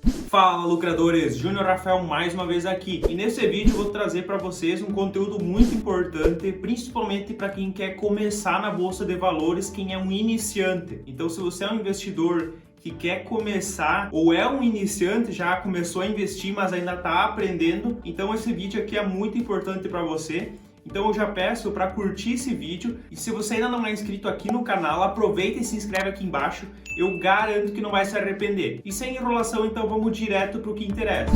Fala lucradores, Júnior Rafael mais uma vez aqui e nesse vídeo eu vou trazer para vocês um conteúdo muito importante, principalmente para quem quer começar na Bolsa de Valores, quem é um iniciante. Então se você é um investidor que quer começar ou é um iniciante, já começou a investir mas ainda está aprendendo, então esse vídeo aqui é muito importante para você. Então eu já peço para curtir esse vídeo e se você ainda não é inscrito aqui no canal, aproveita e se inscreve aqui embaixo, eu garanto que não vai se arrepender. E sem enrolação, então vamos direto para o que interessa.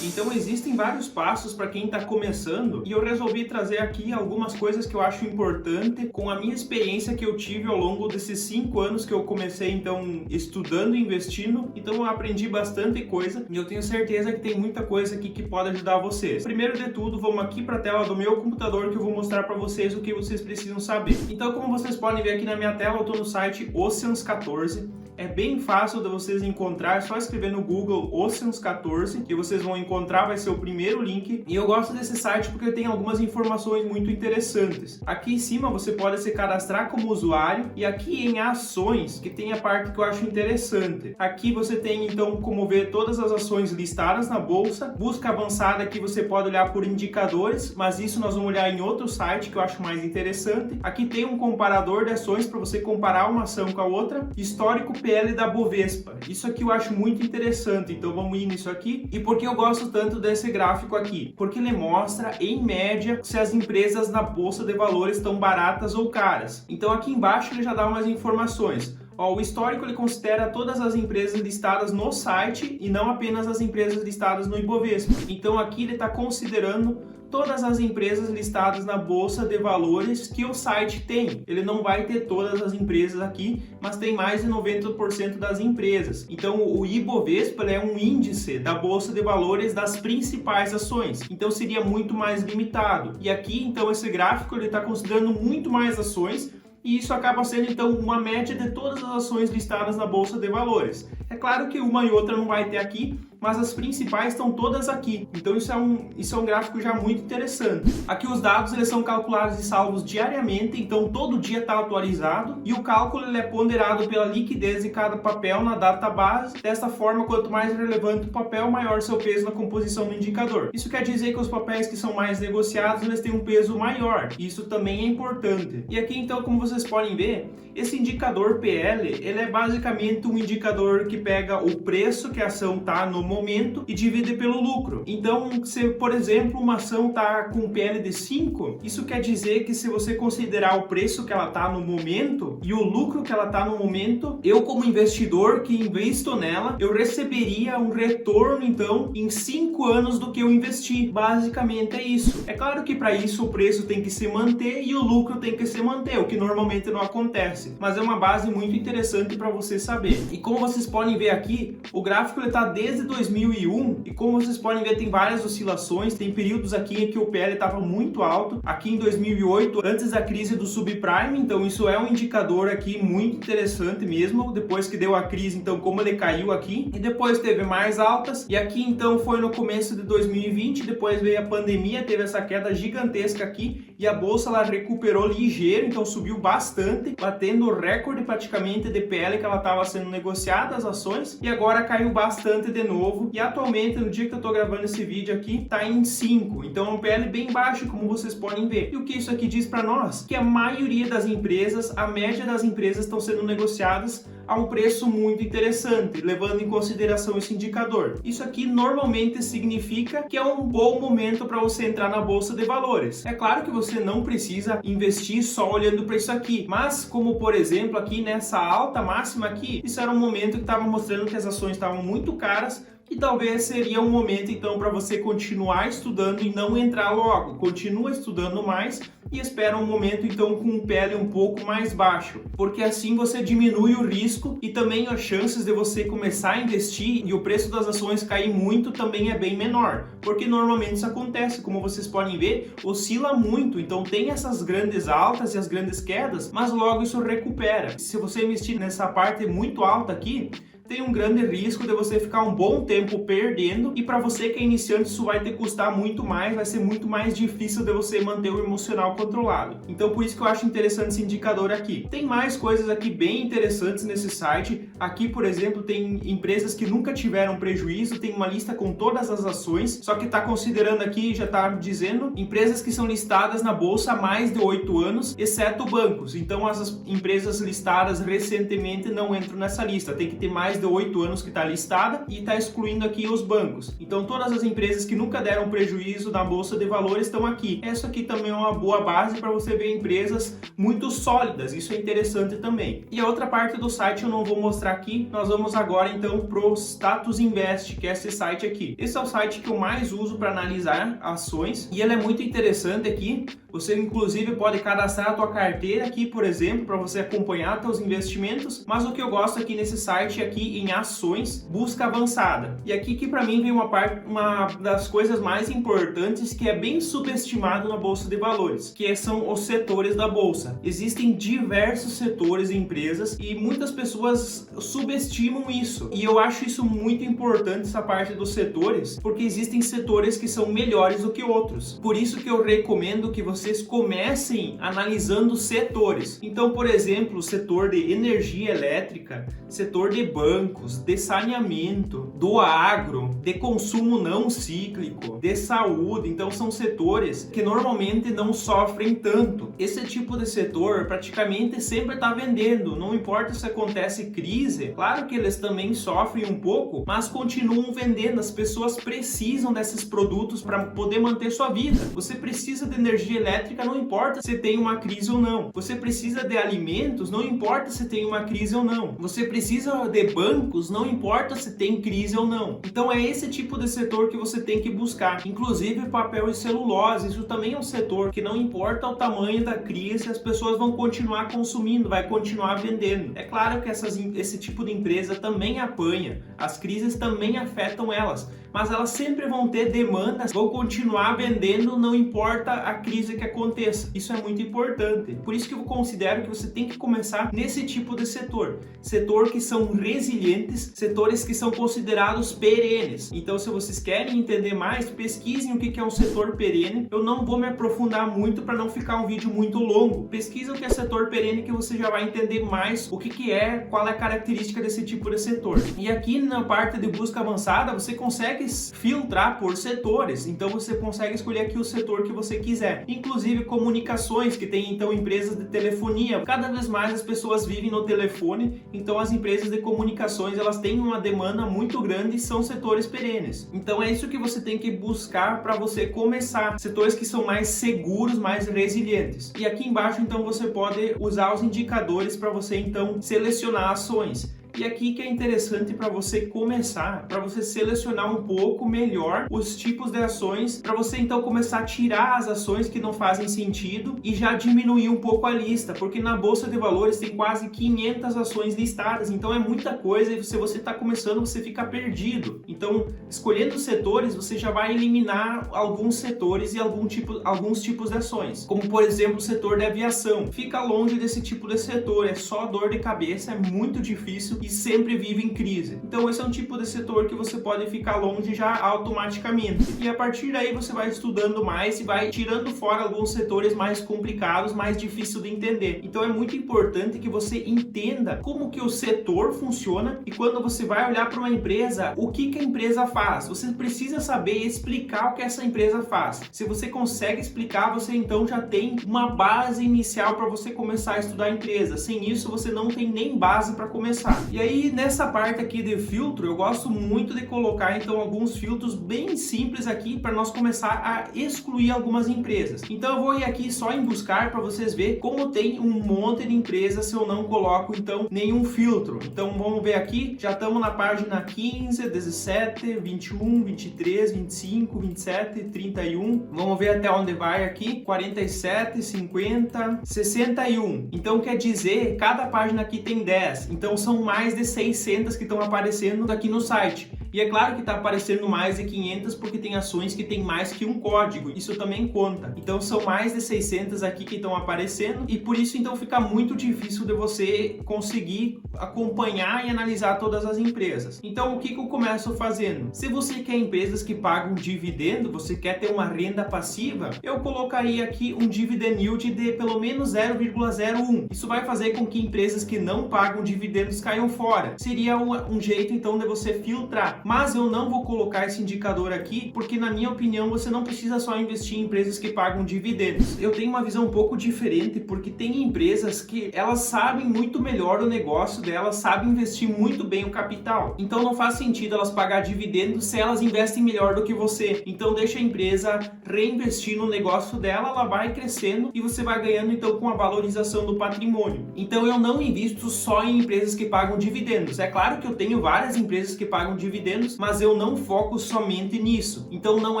Então existem vários passos para quem está começando e eu resolvi trazer aqui algumas coisas que eu acho importante com a minha experiência que eu tive ao longo desses 5 anos que eu comecei então estudando e investindo. Então eu aprendi bastante coisa e eu tenho certeza que tem muita coisa aqui que pode ajudar vocês. Primeiro de tudo, vamos aqui para a tela do meu computador que eu vou mostrar para vocês o que vocês precisam saber. Então como vocês podem ver aqui na minha tela, eu estou no site Oceans 14. É bem fácil de vocês encontrar, é só escrever no Google Oceans 14 que vocês vão encontrar, vai ser o primeiro link. E eu gosto desse site porque tem algumas informações muito interessantes. Aqui em cima você pode se cadastrar como usuário e aqui em ações, que tem a parte que eu acho interessante. Aqui você tem então como ver todas as ações listadas na bolsa. Busca avançada, aqui você pode olhar por indicadores, mas isso nós vamos olhar em outro site que eu acho mais interessante. Aqui tem um comparador de ações para você comparar uma ação com a outra. Histórico PL da Bovespa. Isso aqui eu acho muito interessante, então vamos ir nisso aqui. E por que eu gosto tanto desse gráfico aqui? Porque ele mostra, em média, se as empresas na Bolsa de Valores estão baratas ou caras. Então aqui embaixo ele já dá umas informações. Ó, o histórico ele considera todas as empresas listadas no site e não apenas as empresas listadas no Ibovespa. Então aqui ele está considerando todas as empresas listadas na Bolsa de Valores que o site tem. Ele não vai ter todas as empresas aqui, mas tem mais de 90% das empresas. Então o Ibovespa é um índice da Bolsa de Valores das principais ações. Então seria muito mais limitado. E aqui então esse gráfico ele está considerando muito mais ações. E isso acaba sendo então uma média de todas as ações listadas na Bolsa de Valores. É claro que uma e outra não vai ter aqui, mas as principais estão todas aqui. Então isso é um gráfico já muito interessante. Aqui os dados eles são calculados e salvos diariamente, então todo dia está atualizado e o cálculo ele é ponderado pela liquidez de cada papel na database. Dessa forma, quanto mais relevante o papel, maior seu peso na composição do indicador. Isso quer dizer que os papéis que são mais negociados eles têm um peso maior. Isso também é importante. E aqui então, como vocês podem ver, esse indicador PL ele é basicamente um indicador que pega o preço que a ação está no momento e divide pelo lucro. Então, se por exemplo uma ação está com PL de 5, isso quer dizer que se você considerar o preço que ela está no momento e o lucro que ela está no momento, eu como investidor que invisto nela, eu receberia um retorno então em 5 anos do que eu investi. Basicamente é isso. É claro que para isso o preço tem que se manter e o lucro tem que se manter, o que normalmente não acontece, mas é uma base muito interessante para você saber. E como vocês podem ver aqui, o gráfico está desde 2001 e como vocês podem ver tem várias oscilações, tem períodos aqui em que o PL estava muito alto, aqui em 2008, antes da crise do subprime, então isso é um indicador aqui muito interessante mesmo, depois que deu a crise, então como ele caiu aqui, e depois teve mais altas, e aqui então foi no começo de 2020, depois veio a pandemia, teve essa queda gigantesca aqui, e a bolsa ela recuperou ligeiro, então subiu bastante, batendo o recorde praticamente de PL que ela estava sendo negociada, as ações, e agora caiu bastante de novo, e atualmente, no dia que eu estou gravando esse vídeo aqui, está em 5, então é um PL bem baixo, como vocês podem ver. E o que isso aqui diz para nós? Que a maioria das empresas, a média das empresas estão sendo negociadas a um preço muito interessante, levando em consideração esse indicador. Isso aqui normalmente significa que é um bom momento para você entrar na Bolsa de Valores. É claro que você não precisa investir só olhando para isso aqui, mas como por exemplo aqui nessa alta máxima aqui, isso era um momento que estava mostrando que as ações estavam muito caras, e talvez seria um momento então para você continuar estudando e não entrar logo. Continua estudando mais e espera um momento então com um PL um pouco mais baixo, porque assim você diminui o risco e também as chances de você começar a investir e o preço das ações cair muito também é bem menor, porque normalmente isso acontece, como vocês podem ver, oscila muito, então tem essas grandes altas e as grandes quedas, mas logo isso recupera. Se você investir nessa parte muito alta aqui, tem um grande risco de você ficar um bom tempo perdendo, e para você que é iniciante isso vai te custar muito mais, vai ser muito mais difícil de você manter o emocional controlado. Então por isso que eu acho interessante esse indicador aqui. Tem mais coisas aqui bem interessantes nesse site. Aqui, por exemplo, tem empresas que nunca tiveram prejuízo, tem uma lista com todas as ações, só que está considerando aqui, já está dizendo, empresas que são listadas na bolsa há mais de 8 anos, exceto bancos. Então as empresas listadas recentemente não entram nessa lista, tem que ter mais de 8 anos que está listada, e está excluindo aqui os bancos. Então todas as empresas que nunca deram prejuízo na bolsa de valores estão aqui. Essa aqui também é uma boa base para você ver empresas muito sólidas, isso é interessante também. E a outra parte do site eu não vou mostrar aqui, nós vamos agora então pro Status Invest, que é esse site aqui. Esse é o site que eu mais uso para analisar ações, e ele é muito interessante aqui. Você inclusive pode cadastrar a tua carteira aqui, por exemplo, para você acompanhar teus investimentos, mas o que eu gosto aqui nesse site é aqui em ações, busca avançada. E aqui que para mim vem uma das coisas mais importantes, que é bem subestimado na bolsa de valores, que são os setores da bolsa. Existem diversos setores e empresas e muitas pessoas subestimam isso. E eu acho isso muito importante, essa parte dos setores, porque existem setores que são melhores do que outros. Por isso que eu recomendo que vocês comecem analisando setores. Então, por exemplo, o setor de energia elétrica, setor de bancos, de saneamento, do agro, de consumo não cíclico, de saúde. Então, são setores que normalmente não sofrem tanto. Esse tipo de setor praticamente sempre está vendendo, não importa se acontece crise. Claro que eles também sofrem um pouco, mas continuam vendendo. As pessoas precisam desses produtos para poder manter sua vida. Você precisa de energia elétrica, não importa se tem uma crise ou não. Você precisa de alimentos, não importa se tem uma crise ou não. Você precisa de bancos, não importa se tem crise ou não. Então é esse tipo de setor que você tem que buscar. Inclusive papel e celulose, isso também é um setor que não importa o tamanho da crise, as pessoas vão continuar consumindo, vai continuar vendendo. É claro que esse tipo de empresa também apanha, as crises também afetam elas, mas elas sempre vão ter demandas, vão continuar vendendo, não importa a crise que aconteça. Isso é muito importante. Por isso que eu considero que você tem que começar nesse tipo de setor. Setor que são resilientes, setores que são considerados perenes. Então, se vocês querem entender mais, pesquisem o que é um setor perene. Eu não vou me aprofundar muito para não ficar um vídeo muito longo. Pesquisem o que é setor perene, que você já vai entender mais o que é, qual é a característica desse tipo de setor. E aqui na parte de busca avançada, você consegue filtrar por setores. Então você consegue escolher aqui o setor que você quiser. Inclusive comunicações, que tem então empresas de telefonia. Cada vez mais as pessoas vivem no telefone, então as empresas de comunicações elas têm uma demanda muito grande e são setores perenes. Então é isso que você tem que buscar para você começar. Setores que são mais seguros, mais resilientes. E aqui embaixo então você pode usar os indicadores para você então selecionar ações. E aqui que é interessante para você começar, para você selecionar um pouco melhor os tipos de ações, para você então começar a tirar as ações que não fazem sentido e já diminuir um pouco a lista, porque na bolsa de valores tem quase 500 ações listadas, então é muita coisa e se você está começando você fica perdido. Então, escolhendo setores, você já vai eliminar alguns setores e alguns tipos de ações, como por exemplo o setor de aviação. Fica longe desse tipo de setor, é só dor de cabeça, é muito difícil e sempre vive em crise. Então esse é um tipo de setor que você pode ficar longe já automaticamente. E a partir daí você vai estudando mais e vai tirando fora alguns setores mais complicados, mais difíceis de entender. Então é muito importante que você entenda como que o setor funciona e quando você vai olhar para uma empresa, o que a empresa faz. Você precisa saber explicar o que essa empresa faz. Se você consegue explicar, você então já tem uma base inicial para você começar a estudar a empresa. Sem isso, você não tem nem base para começar. E aí, nessa parte aqui de filtro, eu gosto muito de colocar, então, alguns filtros bem simples aqui para nós começar a excluir algumas empresas. Então, eu vou ir aqui só em buscar para vocês verem como tem um monte de empresas se eu não coloco, então, nenhum filtro. Então, vamos ver aqui, já estamos na página 15, 17, 21, 23, 25, 27, 31. Vamos ver até onde vai aqui, 47, 50, 61. Então, quer dizer, cada página aqui tem 10. Então, são mais de 600 que estão aparecendo aqui no site. E é claro que está aparecendo mais de 500 porque tem ações que tem mais que um código, isso também conta. Então são mais de 600 aqui que estão aparecendo e por isso então fica muito difícil de você conseguir acompanhar e analisar todas as empresas. Então o que eu começo fazendo? Se você quer empresas que pagam dividendo, você quer ter uma renda passiva, eu colocaria aqui um dividend yield de pelo menos 0,01. Isso vai fazer com que empresas que não pagam dividendos caiam fora. Seria um jeito então de você filtrar. Mas eu não vou colocar esse indicador aqui porque na minha opinião você não precisa só investir em empresas que pagam dividendos. Eu tenho uma visão um pouco diferente porque tem empresas que elas sabem muito melhor o negócio delas, sabem investir muito bem o capital. Então não faz sentido elas pagar dividendos se elas investem melhor do que você. Então deixa a empresa reinvestir no negócio dela, ela vai crescendo e você vai ganhando então com a valorização do patrimônio. Então eu não invisto só em empresas que pagam dividendos. É claro que eu tenho várias empresas que pagam dividendos, mas eu não foco somente nisso. Então não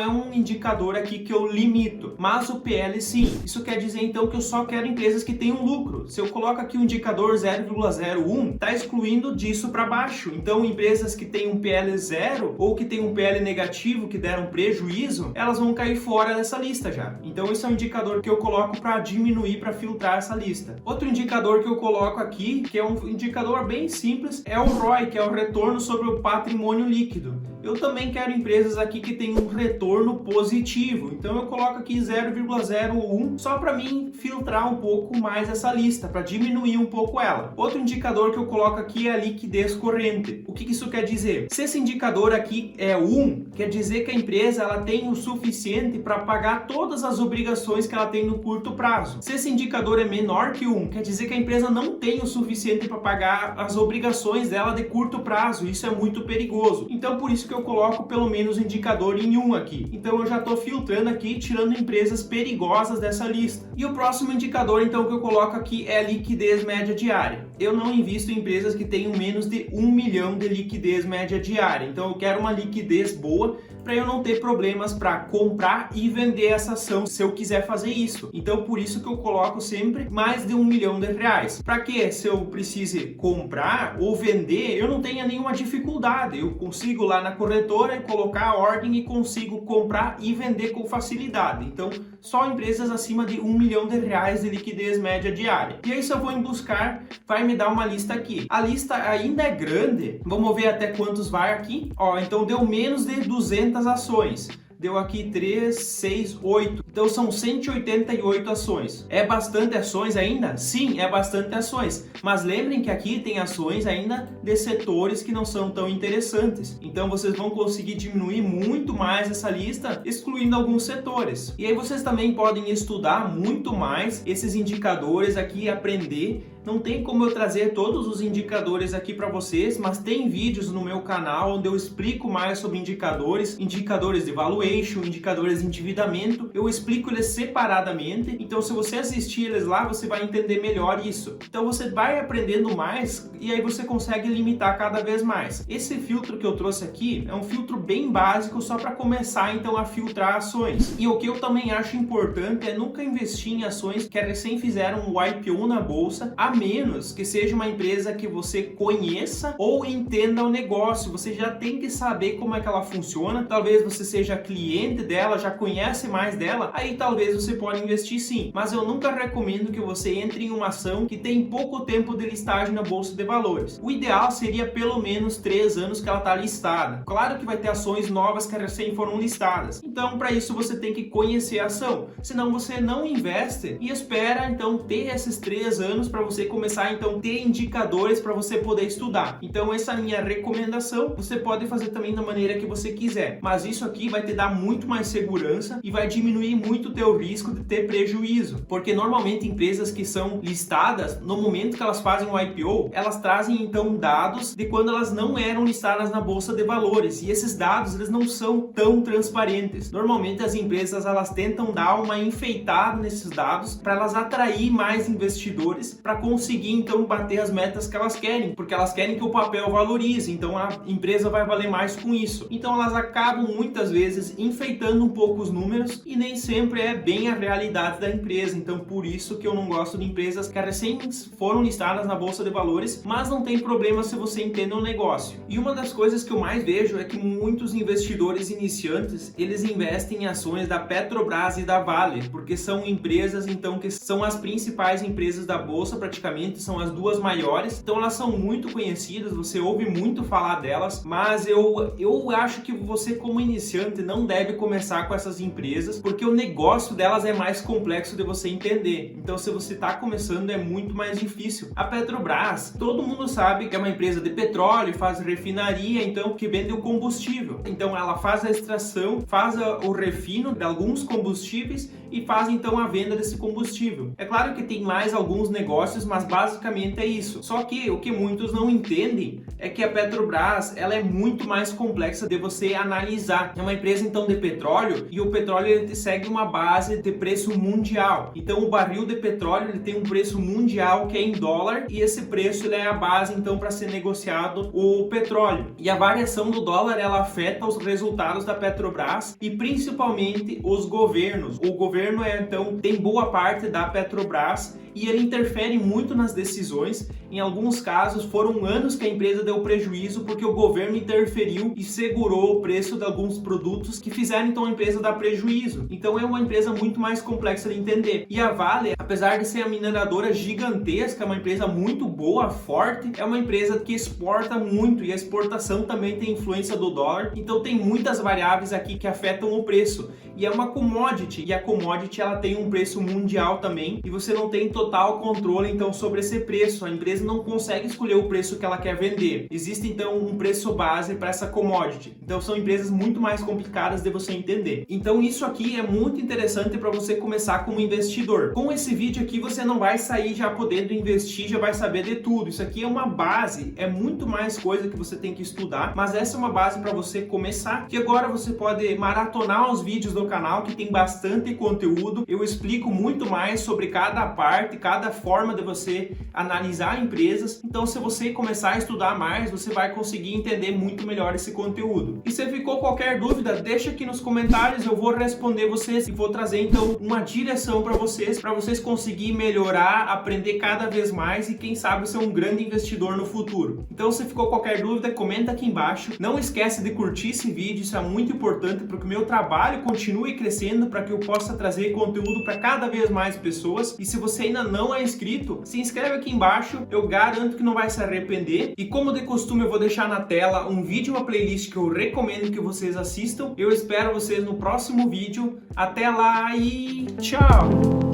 é um indicador aqui que eu limito, mas o PL sim. Isso quer dizer então que eu só quero empresas que tenham lucro. Se eu coloco aqui o indicador 0,01, está excluindo disso para baixo. Então empresas que têm um PL zero ou que têm um PL negativo, que deram prejuízo, elas vão cair fora dessa lista já. Então esse é um indicador que eu coloco para diminuir, para filtrar essa lista. Outro indicador que eu coloco aqui, que é um indicador bem simples, é o ROI, que é o retorno sobre o patrimônio líquido. Eu também quero empresas aqui que tenham um retorno positivo, então eu coloco aqui 0,01 só para mim filtrar um pouco mais essa lista, para diminuir um pouco ela. Outro indicador que eu coloco aqui é a liquidez corrente. O que isso quer dizer? Se esse indicador aqui é 1, quer dizer que a empresa ela tem o suficiente para pagar todas as obrigações que ela tem no curto prazo. Se esse indicador é menor que 1, quer dizer que a empresa não tem o suficiente para pagar as obrigações dela de curto prazo. Isso é muito perigoso. Então por isso que eu coloco pelo menos o indicador em 1 aqui. Então eu já estou filtrando aqui, tirando empresas perigosas dessa lista. E o próximo indicador então que eu coloco aqui é a liquidez média diária. Eu não invisto em empresas que tenham menos de 1 milhão de liquidez média diária. Então eu quero uma liquidez boa para eu não ter problemas para comprar e vender essa ação se eu quiser fazer isso. Então por isso que eu coloco sempre mais de 1 milhão de reais. Para que se eu precise comprar ou vender, eu não tenha nenhuma dificuldade. Eu consigo lá na corretora e colocar a ordem e consigo comprar e vender com facilidade. Então só empresas acima de 1 milhão de reais de liquidez média diária. E aí se eu vou em buscar, vai me dar uma lista aqui. A lista ainda é grande. Vamos ver até quantos vai aqui. Ó, então deu menos de 200 ações. Deu aqui 3, 6, 8. Então são 188 ações. É bastante ações ainda? Sim, é bastante ações. Mas lembrem que aqui tem ações ainda de setores que não são tão interessantes. Então vocês vão conseguir diminuir muito mais essa lista, excluindo alguns setores. E aí vocês também podem estudar muito mais esses indicadores aqui e aprender. Não tem como eu trazer todos os indicadores aqui para vocês, mas tem vídeos no meu canal onde eu explico mais sobre indicadores, indicadores de valuation, indicadores de endividamento. Eu explico eles separadamente, então se você assistir eles lá, você vai entender melhor isso. Então você vai aprendendo mais e aí você consegue limitar cada vez mais. Esse filtro que eu trouxe aqui é um filtro bem básico só para começar então a filtrar ações. E o que eu também acho importante é nunca investir em ações que recém fizeram um IPO na bolsa, a menos que seja uma empresa que você conheça ou entenda o negócio. Você já tem que saber como é que ela funciona. Talvez você seja cliente dela, já conhece mais dela, aí talvez você pode investir sim. Mas eu nunca recomendo que você entre em uma ação que tem pouco tempo de listagem na Bolsa de Valores. O ideal seria pelo menos 3 anos que ela está listada. Claro que vai ter ações novas que recém foram listadas. Então, para isso você tem que conhecer a ação. Senão você não investe e espera então ter esses 3 anos para você começar então a ter indicadores para você poder estudar. Então essa é a minha recomendação. Você pode fazer também da maneira que você quiser, mas isso aqui vai te dar muito mais segurança e vai diminuir muito o teu risco de ter prejuízo, porque normalmente empresas que são listadas, no momento que elas fazem o IPO, elas trazem então dados de quando elas não eram listadas na Bolsa de Valores, e esses dados eles não são tão transparentes. Normalmente as empresas elas tentam dar uma enfeitada nesses dados para elas atrair mais investidores para conseguir então bater as metas que elas querem, porque elas querem que o papel valorize, então a empresa vai valer mais com isso. Então elas acabam muitas vezes enfeitando um pouco os números e nem sempre é bem a realidade da empresa. Então por isso que eu não gosto de empresas que recém foram listadas na Bolsa de Valores, mas não tem problema se você entende o negócio. E uma das coisas que eu mais vejo é que muitos investidores iniciantes, eles investem em ações da Petrobras e da Vale, porque são empresas então que são as principais empresas da bolsa, praticamente são as duas maiores, então elas são muito conhecidas, você ouve muito falar delas, mas eu acho que você como iniciante não deve começar com essas empresas, porque o negócio delas é mais complexo de você entender. Então se você está começando é muito mais difícil. A Petrobras, todo mundo sabe que é uma empresa de petróleo, faz refinaria, então que vende o combustível. Então ela faz a extração, faz o refino de alguns combustíveis e faz então a venda desse combustível. É claro que tem mais alguns negócios, mas basicamente é isso. Só que o que muitos não entendem é que a Petrobras, ela é muito mais complexa de você analisar. É uma empresa então de petróleo e o petróleo ele segue uma base de preço mundial. Então o barril de petróleo ele tem um preço mundial que é em dólar e esse preço ele é a base então para ser negociado o petróleo. E a variação do dólar ela afeta os resultados da Petrobras e principalmente os governos. O governo então tem boa parte da Petrobras e ele interfere muito nas decisões. Em alguns casos foram anos que a empresa deu prejuízo porque o governo interferiu e segurou o preço de alguns produtos que fizeram então a empresa dar prejuízo. Então é uma empresa muito mais complexa de entender. E a Vale, apesar de ser a mineradora gigantesca, é uma empresa muito boa, forte, é uma empresa que exporta muito e a exportação também tem influência do dólar. Então tem muitas variáveis aqui que afetam o preço. E é uma commodity, e a commodity ela tem um preço mundial também, e você não tem total controle então sobre esse preço. A empresa não consegue escolher o preço que ela quer vender. Existe então um preço base para essa commodity. Então são empresas muito mais complicadas de você entender. Então isso aqui é muito interessante para você começar como investidor. Com esse vídeo aqui você não vai sair já podendo investir, já vai saber de tudo. Isso aqui é uma base, é muito mais coisa que você tem que estudar, mas essa é uma base para você começar. E agora você pode maratonar os vídeos do canal que tem bastante conteúdo. Eu explico muito mais sobre cada parte, cada forma de você analisar empresas. Então se você começar a estudar mais, você vai conseguir entender muito melhor esse conteúdo. E se ficou qualquer dúvida, deixa aqui nos comentários, eu vou responder vocês e vou trazer então uma direção para vocês conseguirem melhorar, aprender cada vez mais e quem sabe ser um grande investidor no futuro. Então se ficou qualquer dúvida, comenta aqui embaixo. Não esquece de curtir esse vídeo, isso é muito importante para que o meu trabalho continue crescendo, para que eu possa trazer conteúdo para cada vez mais pessoas. E se você ainda não é inscrito, se inscreve aqui embaixo, eu garanto que não vai se arrepender. E como de costume eu vou deixar na tela um vídeo, uma playlist que eu recomendo que vocês assistam. Eu espero vocês no próximo vídeo. Até lá e tchau!